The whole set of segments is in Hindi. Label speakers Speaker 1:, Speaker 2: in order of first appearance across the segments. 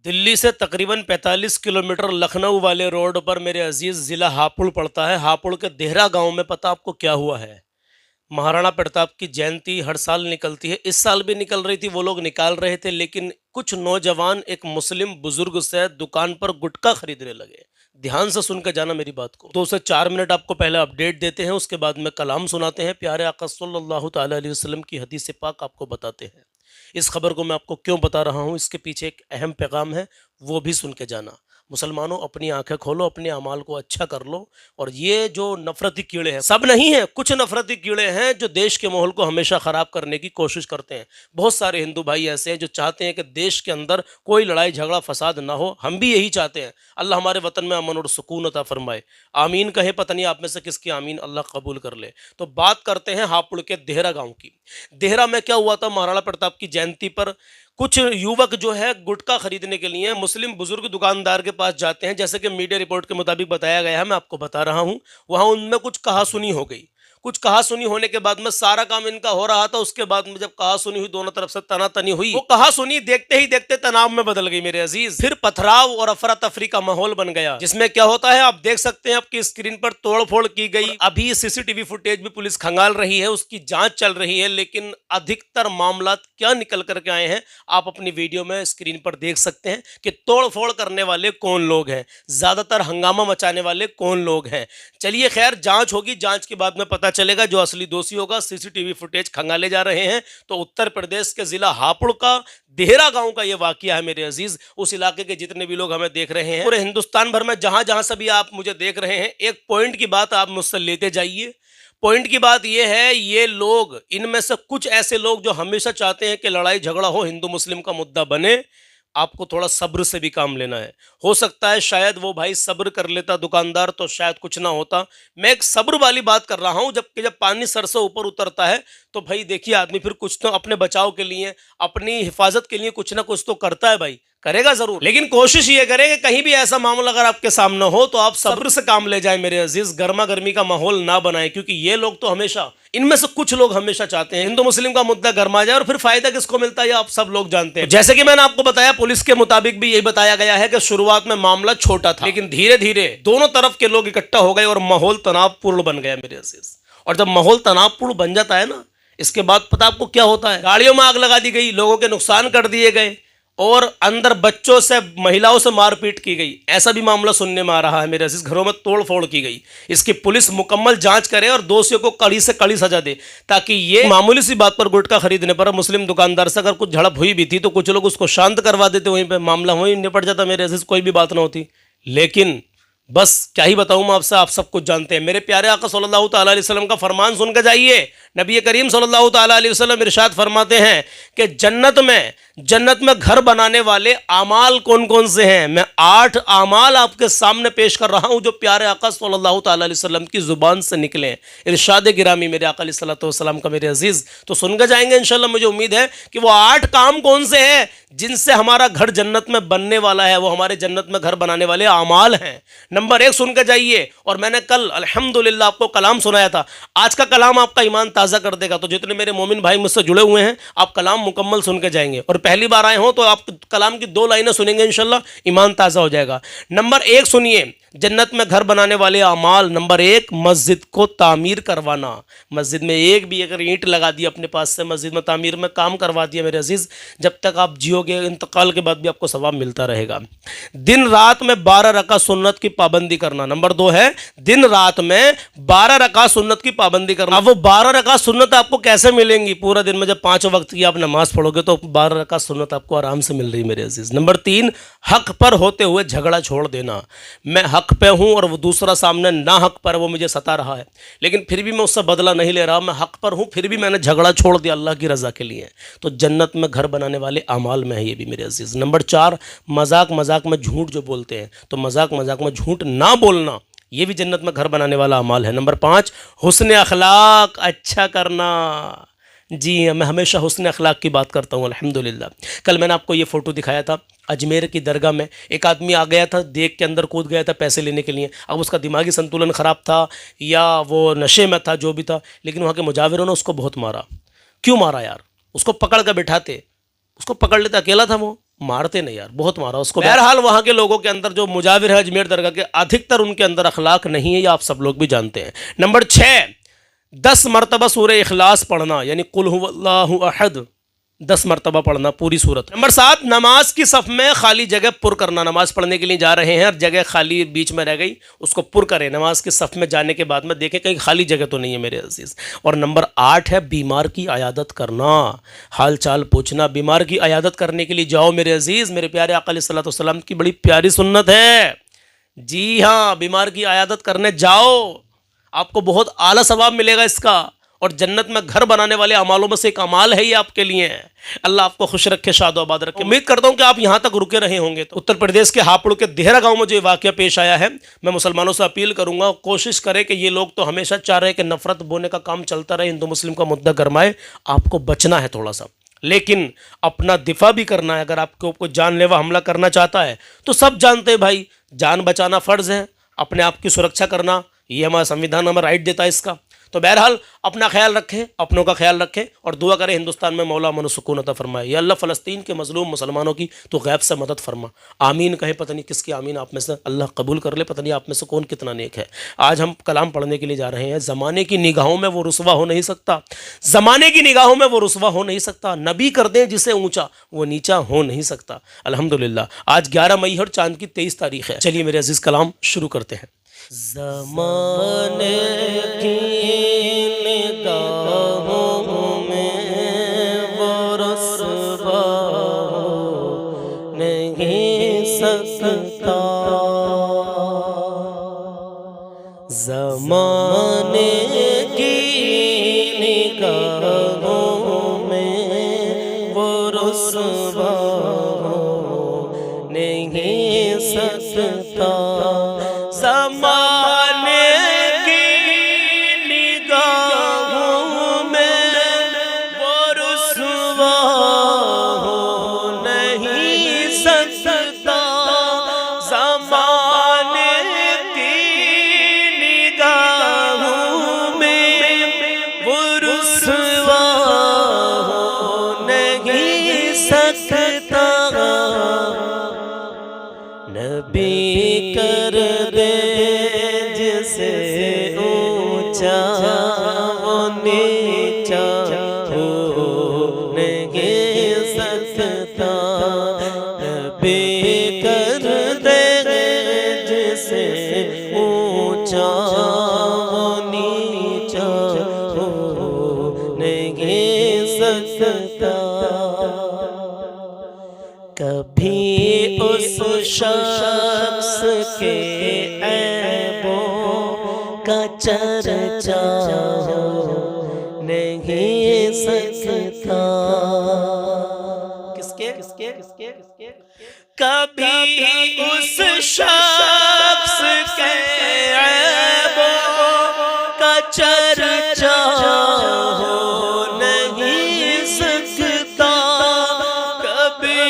Speaker 1: दिल्ली से तकरीबन 45 किलोमीटर लखनऊ वाले रोड पर मेरे अजीज़ ज़िला हापुड़ पड़ता है। हापुड़ के देहरा गांव में पता आपको क्या हुआ है? महाराणा प्रताप की जयंती हर साल निकलती है, इस साल भी निकल रही थी, वो लोग निकाल रहे थे, लेकिन कुछ नौजवान एक मुस्लिम बुजुर्ग से दुकान पर गुटखा खरीदने लगे। ध्यान से सुनकर जाना मेरी बात को। 2 से 4 मिनट आपको पहले अपडेट देते हैं, उसके बाद में कलाम सुनाते हैं, प्यारे आका सल्लल्लाहु ताला अलैहि वसल्लम की हदीस पाक आपको बताते हैं। इस खबर को मैं आपको क्यों बता रहा हूँ, इसके पीछे एक अहम पैगाम है, वो भी सुन के जाना। मुसलमानों, अपनी आंखें खोलो, अपने अमाल को अच्छा कर लो। और ये जो नफरती कीड़े हैं, सब नहीं है, कुछ नफरती कीड़े हैं जो देश के माहौल को हमेशा ख़राब करने की कोशिश करते हैं। बहुत सारे हिंदू भाई ऐसे हैं जो चाहते हैं कि देश के अंदर कोई लड़ाई झगड़ा फसाद ना हो। हम भी यही चाहते हैं। अल्लाह हमारे वतन में अमन और सुकून अता फरमाए। आमीन कहे, पता नहीं आप में से किसकी आमीन अल्लाह कबूल कर ले। तो बात करते हैं हापुड़ के देहरा गाँव की। देहरा में क्या हुआ था, महाराणा प्रताप की जयंती पर कुछ युवक जो है गुटखा खरीदने के लिए मुस्लिम बुजुर्ग दुकानदार के पास जाते हैं। जैसे कि मीडिया रिपोर्ट के मुताबिक बताया गया है, मैं आपको बता रहा हूं, वहां उनमें कुछ कहासुनी हो गई। कुछ कहासुनी होने के बाद में सारा काम इनका हो रहा था। उसके बाद में जब कहासुनी हुई, दोनों तरफ से तनातनी हुई, वो कहासुनी देखते ही देखते तनाव में बदल गई मेरे अजीज। फिर पथराव और अफरा तफरी का माहौल बन गया, जिसमें क्या होता है आप देख सकते हैं। आपकी स्क्रीन पर तोड़फोड़ की गई। अभी सीसीटीवी फुटेज भी पुलिस खंगाल रही है, उसकी जांच चल रही है। लेकिन अधिकतर मामला क्या निकल करके आए हैं, आप अपनी वीडियो में स्क्रीन पर देख सकते हैं कि तोड़फोड़ करने वाले कौन लोग हैं, ज्यादातर हंगामा मचाने वाले कौन लोग हैं। चलिए खैर, जांच होगी, जांच के बाद में पता चलेगा जो असली दोषी होगा। सीसीटीवी फुटेज खंगाले जा रहे हैं। तो उत्तर प्रदेश के जिला हापुड़ का देहरा गांव का यह वाकया है मेरे अजीज। उस इलाके के जितने भी लोग हमें देख रहे हैं, पूरे हिंदुस्तान भर में जहां जहां से भी आप मुझे देख रहे हैं, एक पॉइंट की बात आप मुझसे लेते जाइए। पॉइंट की बात यह है, ये लोग, इनमें से कुछ ऐसे लोग जो हमेशा चाहते हैं कि लड़ाई झगड़ा हो, हिंदू मुस्लिम का मुद्दा बने। आपको थोड़ा सब्र से भी काम लेना है। हो सकता है शायद वो भाई सब्र कर लेता दुकानदार, तो शायद कुछ ना होता। मैं एक सब्र वाली बात कर रहा हूं, जबकि जब पानी सर से ऊपर उतरता है तो भाई देखिए, आदमी फिर कुछ तो अपने बचाव के लिए, अपनी हिफाजत के लिए कुछ ना कुछ तो करता है भाई, करेगा जरूर। लेकिन कोशिश ये करें कि कहीं भी ऐसा मामला अगर आपके सामने हो तो आप सब्र से काम ले जाए मेरे अजीज। गर्मा गर्मी का माहौल ना बनाए, क्योंकि ये लोग तो हमेशा, इनमें से कुछ लोग हमेशा चाहते हैं हिंदू मुस्लिम का मुद्दा गर्मा जाए, और फिर फायदा किसको मिलता है आप सब लोग जानते हैं। जैसे कि मैंने आपको बताया, पुलिस के मुताबिक भी यही बताया गया है कि शुरुआत में मामला छोटा था, लेकिन धीरे धीरे दोनों तरफ के लोग इकट्ठा हो गए और माहौल तनावपूर्ण बन गया मेरे अजीज। और जब माहौल तनावपूर्ण बन जाता है ना, इसके बाद पता आपको क्या होता है, गाड़ियों में आग लगा दी गई, लोगों के नुकसान कर दिए गए, और अंदर बच्चों से, महिलाओं से मारपीट की गई। ऐसा भी मामला सुनने में आ रहा है मेरे अजीज। घरों में तोड़फोड़ की गई। इसकी पुलिस मुकम्मल जांच करे और दोषियों को कड़ी से कड़ी सजा दे, ताकि ये मामूली सी बात पर गुटखा खरीदने पर मुस्लिम दुकानदार से अगर कुछ झड़प हुई भी थी तो कुछ लोग उसको शांत करवा देते, वहीं पे मामला वहीं निपट जाता मेरे अजीज, कोई भी बात ना होती। लेकिन बस क्या ही बताऊं मैं आपसे, आप सब कुछ जानते हैं। मेरे प्यारे आका सल्लल्लाहु ताला अलैहि वसल्लम का फरमान सुन के जाइए। नबी करीम सल्लल्लाहु ताला अलैहि वसल्लम इरशाद फरमाते हैं कि जन्नत में घर बनाने वाले आमाल कौन कौन से हैं। मैं 8 आमाल आपके सामने पेश कर रहा हूं जो प्यारे आका सल्लल्लाहु ताला अलैहि वसल्लम की जुबान से निकले। इरशाद गिरामी मेरे आका अलैहिस्सलातु वस्सलाम का मेरे अजीज, तो सुन के जाएंगे इंशाल्लाह। मुझे उम्मीद है कि वो 8 काम कौन से हैं जिनसे हमारा घर जन्नत में बनने वाला है, वो हमारे जन्नत में घर बनाने वाले आमाल हैं। नंबर 1 सुन के जाइए। और मैंने कल अल्हम्दुलिल्लाह आपको कलाम सुनाया था। आज का कलाम आपका ईमान ताज़ा कर देगा। तो जितने मेरे मोमिन भाई मुझसे जुड़े हुए हैं, आप कलाम मुकम्मल सुन के जाएंगे। और पहली बार आए हो तो आप कलाम की 2 लाइनें सुनेंगे, इंशाल्लाह ईमान ताज़ा हो जाएगा। नंबर 1 सुनिए, जन्नत में घर बनाने वाले अमाल। नंबर 1, मस्जिद को तामीर करवाना। मस्जिद में एक भी अगर ईंट लगा दी अपने पास से, मस्जिद में तामीर में काम करवा दिया मेरे अजीज, जब तक आप जियोगे, इंतकाल के बाद भी आपको सवाब मिलता रहेगा। दिन रात में 12 रकात सुन्नत की पाबंदी करना। नंबर 2 है, दिन रात में 12 रकात सुन्नत की पाबंदी करना। अब वो 12 रकात सुन्नत आपको कैसे मिलेंगी? पूरा दिन में जब 5 वक्त की आप नमाज पढ़ोगे तो 12 रकात सुन्नत आपको आराम से मिल रही मेरे अजीज। नंबर 3, हक पर होते हुए झगड़ा छोड़ देना। मैं हक पे हूं और वो दूसरा सामने ना हक पर, वो मुझे सता रहा है, लेकिन फिर भी मैं उससे बदला नहीं ले रहा। मैं हक पर हूं, फिर भी मैंने झगड़ा छोड़ दिया अल्लाह की रजा के लिए। तो जन्नत में घर बनाने वाले अमाल में है ये भी मेरे अजीज। नंबर 4, मजाक में झूठ जो बोलते हैं, तो मजाक में झूठ ना बोलना, ये भी जन्नत में घर बनाने वाला अमाल है। नंबर 5, हुस्न अखलाक, अच्छा करना। जी मैं हमेशा हुस्न अखलाक की बात करता हूँ अल्हम्दुलिल्लाह। कल मैंने आपको ये फ़ोटो दिखाया था, अजमेर की दरगाह में एक आदमी आ गया था, देख के अंदर कूद गया था पैसे लेने के लिए। अब उसका दिमागी संतुलन ख़राब था या वो नशे में था, जो भी था, लेकिन वहाँ के मुजाविरों ने उसको बहुत मारा। क्यों मारा यार? उसको पकड़ कर बिठाते, उसको पकड़ लेते, अकेला था वो, मारते नहीं यार, बहुत मारा उसको। बहरहाल वहाँ के लोगों के अंदर जो मुजाविर है अजमेर दरगाह के, अधिकतर उनके अंदर अखलाक नहीं है, ये आप सब लोग भी जानते हैं। नंबर 6, 10 मरतबा सूरह इखलास पढ़ना, यानी कुल हुवल्लाहु अहद 10 मरतबा पढ़ना पूरी सूरत। नंबर 7, नमाज की सफ़ में खाली जगह पुर करना। नमाज पढ़ने के लिए जा रहे हैं और जगह खाली बीच में रह गई, उसको पुर करें। नमाज की सफ़ में जाने के बाद में देखें कहीं खाली जगह तो नहीं है मेरे अजीज़। और नंबर 8 है बीमार की अयादत करना, हाल चाल पूछना। बीमार की अयादत करने के लिए जाओ मेरे अजीज़, मेरे प्यारे आका अलैहिस्सलातु वस्सलाम की बड़ी प्यारी सुन्नत है। जी हाँ, बीमार की अयादत करने जाओ, आपको बहुत आला सवाब मिलेगा इसका, और जन्नत में घर बनाने वाले अमालों में से एक अमाल है ये आपके लिए। अल्लाह आपको खुश रखे, शाद आबाद रखे। उम्मीद करता हूँ कि आप यहाँ तक रुके रहे होंगे। तो उत्तर प्रदेश के हापुड़ के देहरा गांव में जो वाक़या पेश आया है, मैं मुसलमानों से अपील करूँगा, कोशिश करें कि ये लोग तो हमेशा चाह रहे हैं कि नफरत बोने का काम चलता रहे, हिंदू मुस्लिम का मुद्दा गरमाए। आपको बचना है थोड़ा सा, लेकिन अपना दिफा भी करना है। अगर आपके ऊपर जानलेवा हमला करना चाहता है तो सब जानते हैं भाई, जान बचाना फ़र्ज़ है, अपने आप की सुरक्षा करना ये हमारा संविधान हमें राइट देता है इसका। तो बहरहाल अपना ख्याल रखें, अपनों का ख्याल रखें, और दुआ करें हिंदुस्तान में मौला अमन सुकून अता फरमाए। या अल्लाह फ़लस्तीन के मज़लूम मुसलमानों की तो गैब से मदद फरमा। आमीन कहे, पता नहीं किसकी आमीन आप में से अल्लाह कबूल कर ले, पता नहीं आप में से कौन कितना नेक है। आज हम कलाम पढ़ने के लिए जा रहे हैं। ज़माने की निगाहों में वो रुसवा हो नहीं सकता, ज़माने की निगाहों में वो रुसवा हो नहीं सकता। नबी कर दें जिसे ऊँचा, वो नीचा हो नहीं सकता। अल्हम्दुलिल्लाह आज 11 मई और चाँद की 23 तारीख़ है। चलिए मेरे अजीज़ कलाम शुरू करते हैं। ज़माने की निगाहों में वो रुसवा हो नहीं सकता, ज़माने की निगाहों में वो रुसवा हो नहीं सकता, ज़माने की निगाहों में वो रुसवा हो नहीं सकता, ज़माने की निगाहों में वो रुसवा हो नहीं सकता। नबी कर दे जिसे ऊंचा, वो नीचा हो नहीं सकता। नबी कर दे जिसे ऊंचा, वो नीचा हो नहीं सकता। कभी उस शख्स के ऐबों का चर्चा हो नहीं सकता। किसके किसके किसके किसके कभी उस शख्स के ऐबों का चर्चा हो नहीं सकता। कभी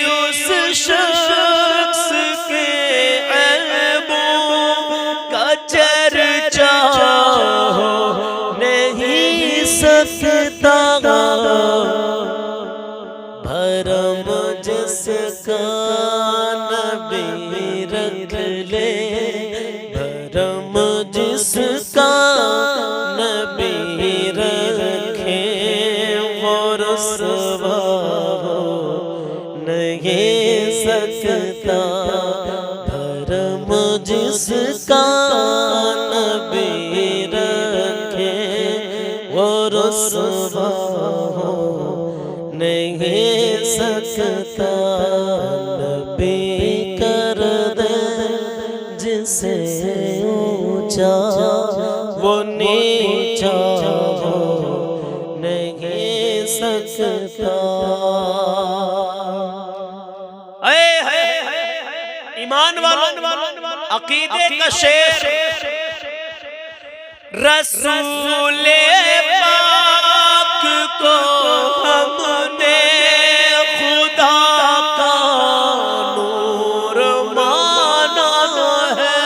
Speaker 1: उस शख्स के ऐबों का चर्चा हो नहीं सकता। भरम जिसका नबी रख ले, भरम जिसका नबी रखे, वो रुसवा हो नहीं सकता। भरम जिसका नबी रखे, वो रुसवा हो नहीं सकता। नबी कर दे जिसे ऊंचा, वो नीचा हो नहीं सकता। ईमान वालों, अकीदे का शेर, रसूले पाक को हमने खुदा का नूर माना है।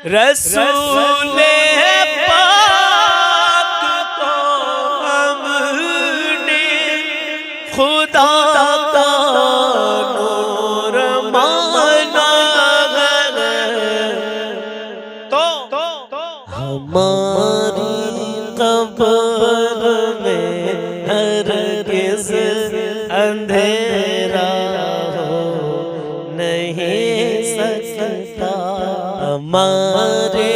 Speaker 1: रसूले पाक को हमने खुदा का नूर माना तो हमारी कब्र में हरगिज़ अंधेरा हो नहीं सकता। हमारे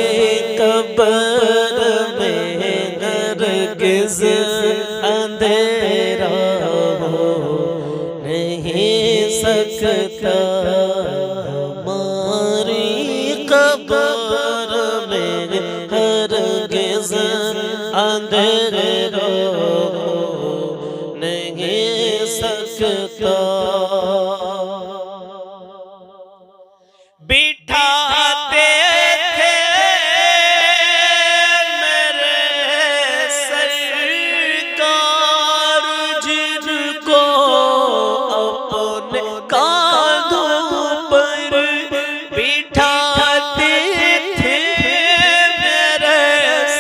Speaker 1: कब्र में हरगिज़ अंधेरा हो नहीं सकता। हमारी कब्र में हरगिज़ अंधेरा हो नहीं सकता। बिठाते थे मेरे सरकार जिनको अपने कांधों पर बिठाते थे मेरे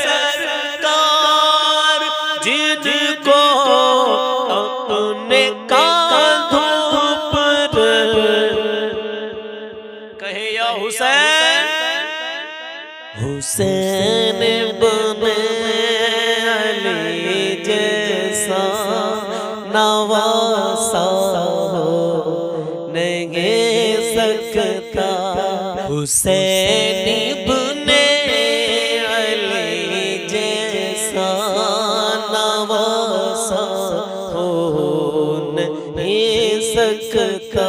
Speaker 1: सरकार जिनको अपने कांधों पर। कहे या हुसैन हुसैन बने अली जैसा नवासा हो नहीं सकता। हुसैन बने अली जैसा नवासा हो नहीं सकता।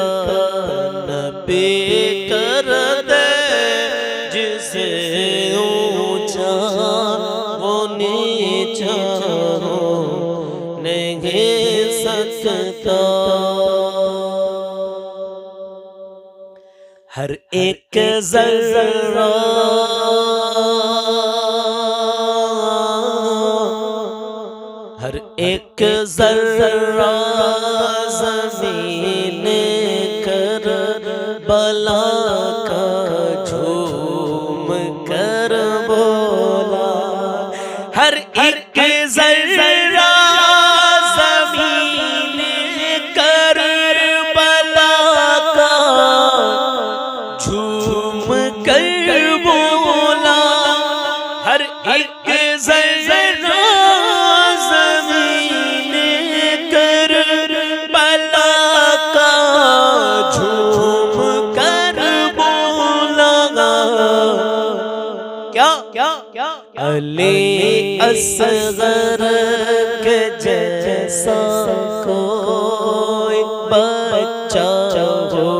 Speaker 1: नबी कर दे जिसे ऊंचा वो नीचा हो नहीं सकता। हर एक ज़र्रा हर एक ज़र्रा ज़मीन कर बला का झूम कर बोला। हर एक ज़र्रा ज़मीन कर बला का झूम कर बोला। हर एक ज़र्रा ज़मीन कर बला का झूम कर बोला। क्या क्या क्या अली असगर के जैसा कोई बच्चा हो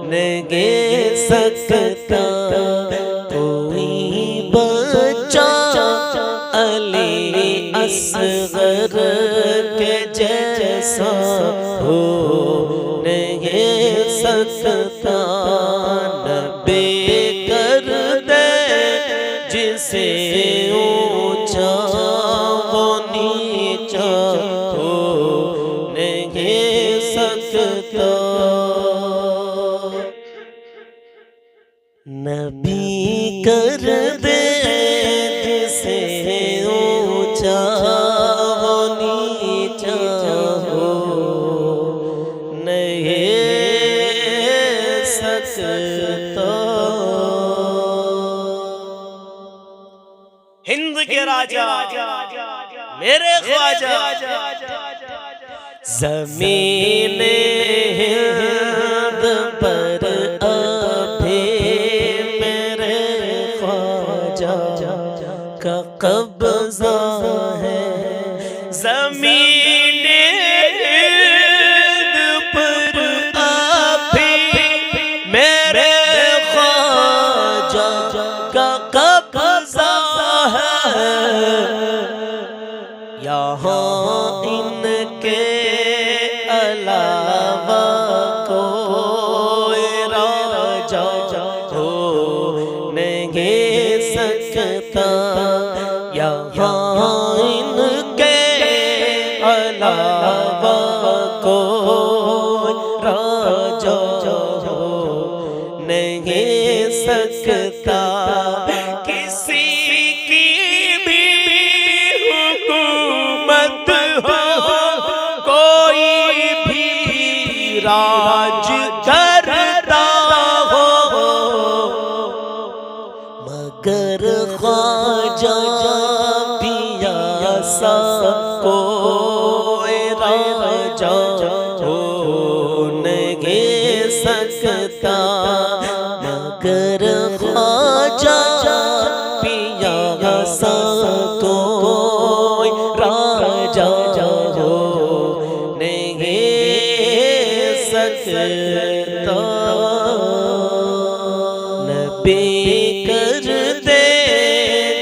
Speaker 1: नहीं सकता। कोई बच्चा अली असगर के जैसा हो नहीं सकता। नबी कर दे जिसे ऊंचा वो नीचा हो नहीं सकता। नबी कर दे जिसे ऊंचा वो नीचा हो नहीं सकता। हिंद के राजा मेरे ख्वाजा ज़मीन हिंद पर अभी मेरे ख्वाजा का कब्ज़ा है। ज़मीन हिंद पर अभी मेरे ख्वाजा का कब्ज़ा है। यहाँ इनके अलावा कोई राजा हो नहीं सकता। यहाँ इनके अलावा कोई राजा हो नहीं सकता। किसी की भी हुकूमत हो कोई राज करता हो, मगर ख्वाजा पिया सा कोई राजा हो नहीं सकता, मगर ख्वाजा पिया सा कोई राजा हो नहीं सकता। नबी कर दे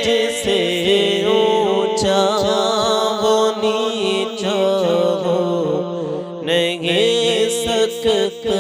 Speaker 1: जिसे ऊंचा वो नीचा हो नहीं सकता।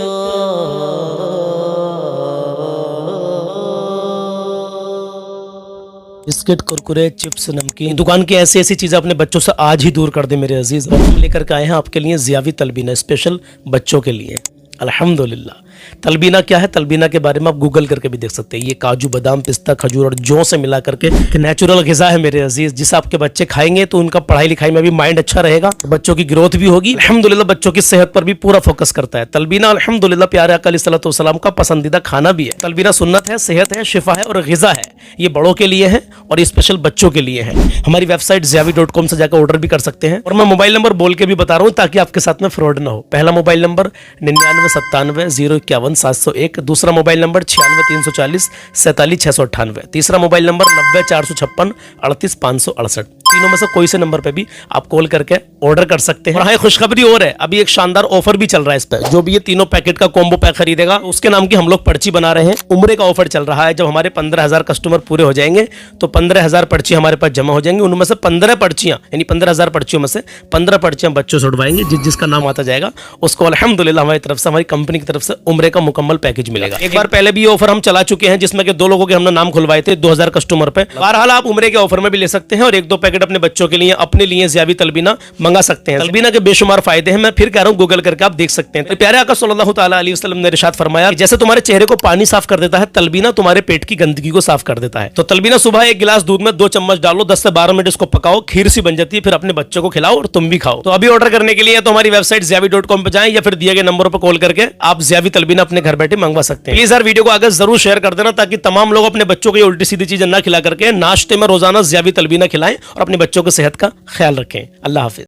Speaker 1: बिस्किट, कुरकुरे, चिप्स, नमकीन, दुकान की ऐसी ऐसी चीजें अपने बच्चों से आज ही दूर कर दे मेरे अजीज। और हम लेकर के आए हैं आपके लिए ज़ियावी तलबीना स्पेशल बच्चों के लिए। अल्हम्दुलिल्लाह। तलबीना क्या है, तलबीना के बारे में आप गूगल करके भी देख सकते हैं। ये काजू, बादाम, पिस्ता, खजूर और जौ से मिला करके नेचुरल ग़िज़ा है मेरे अजीज, जिसे आपके बच्चे खाएंगे तो उनका पढ़ाई लिखाई में भी माइंड अच्छा रहेगा, बच्चों की ग्रोथ भी होगी। अल्हम्दुलिल्लाह बच्चों की सेहत पर भी पूरा फोकस करता है तलबीना। अल्हम्दुलिल्लाह प्यारे आका अलैहिस्सलातु वस्सलाम का पसंदीदा खाना भी है। तलबीना सुन्नत है, सेहत है, शिफा है और ग़िज़ा है। ये बड़ों के लिए है और ये स्पेशल बच्चों के लिए है। हमारी वेबसाइट ziavi.com से जाकर ऑर्डर भी कर सकते हैं। और मैं मोबाइल नंबर बोल के भी बता रहा हूँ ताकि आपके साथ में फ्रॉड ना हो। पहला मोबाइल नंबर 9997 दूसरा मोबाइल नंबर 96 340 47 698, तीसरा मोबाइल नंबर 90 456 38 568। तीनों में से कोई से नंबर पे भी आप कॉल करके ऑर्डर कर सकते हैं। और हाँ, खुशखबरी और है, अभी एक शानदार ऑफर भी चल रहा है इस पर। जो भी ये तीनों पैकेट का कॉम्बो पैक खरीदेगा उसके नाम की हम लोग पर्ची बना रहे हैं। उम्रे का ऑफर चल रहा है। जब हमारे 15,000 कस्टमर पूरे हो जाएंगे तो 15,000 पर्ची हमारे पास जमा हो जाएंगी। उनमें से 15 पर्चियां, यानी 15,000 पर्चियों में से 15 पर्चियां बच्चों से उठवाएंगे। जिसका नाम आता जाएगा उसको अल्हम्दुलिल्लाह हमारी तरफ से, हमारी कंपनी की तरफ से उम्रे का मुकम्मल पैकेज मिलेगा। एक बार पहले भी ये ऑफर हम चला चुके हैं जिसमें कि 2 लोगों के हमने नाम खुलवाए थे 2000 कस्टमर पे। बहरहाल आप उम्रे के ऑफर में भी ले सकते हैं और 1-2 पैकेट अपने बच्चों के लिए, अपने लिए ज़ियावी तलबीना मंगा सकते हैं। तलबीना के बेशुमार फायदे हैं, मैं फिर कह रहा हूं गूगल करके आप देख सकते हैं। प्यारे आका सल्लल्लाहु तआला अलैहि वसल्लम ने इरशाद फरमाया कि जैसे तुम्हारे चेहरे को पानी साफ कर देता है, तलबीना तुम्हारे पेट की गंदगी को साफ कर देता है। तो तलबीना सुबह 1 गिलास दूध में 2 चम्मच डालो, 10 से 12 मिनट इसको पकाओ, खीर सी बन जाती है, फिर अपने बच्चों को खिलाओ और तुम भी खाओ। तो अभी ऑर्डर करने के लिए तो हमारी वेबसाइट ziavi.com पे जाएं या फिर दिए गए नंबरों पर कॉल करके आप ज़ियावी तलबीना अपने घर बैठे मंगवा सकते हैं। प्लीज यार वीडियो को आगे जरूर शेयर कर देना ताकि तमाम लोग अपने बच्चों को ये उल्टी सीधी चीजें ना खिला करके नाश्ते में रोजाना ज़ियावी तलबीना खिलाएं और अपने बच्चों की सेहत का ख्याल रखें। अल्लाह हाफिज।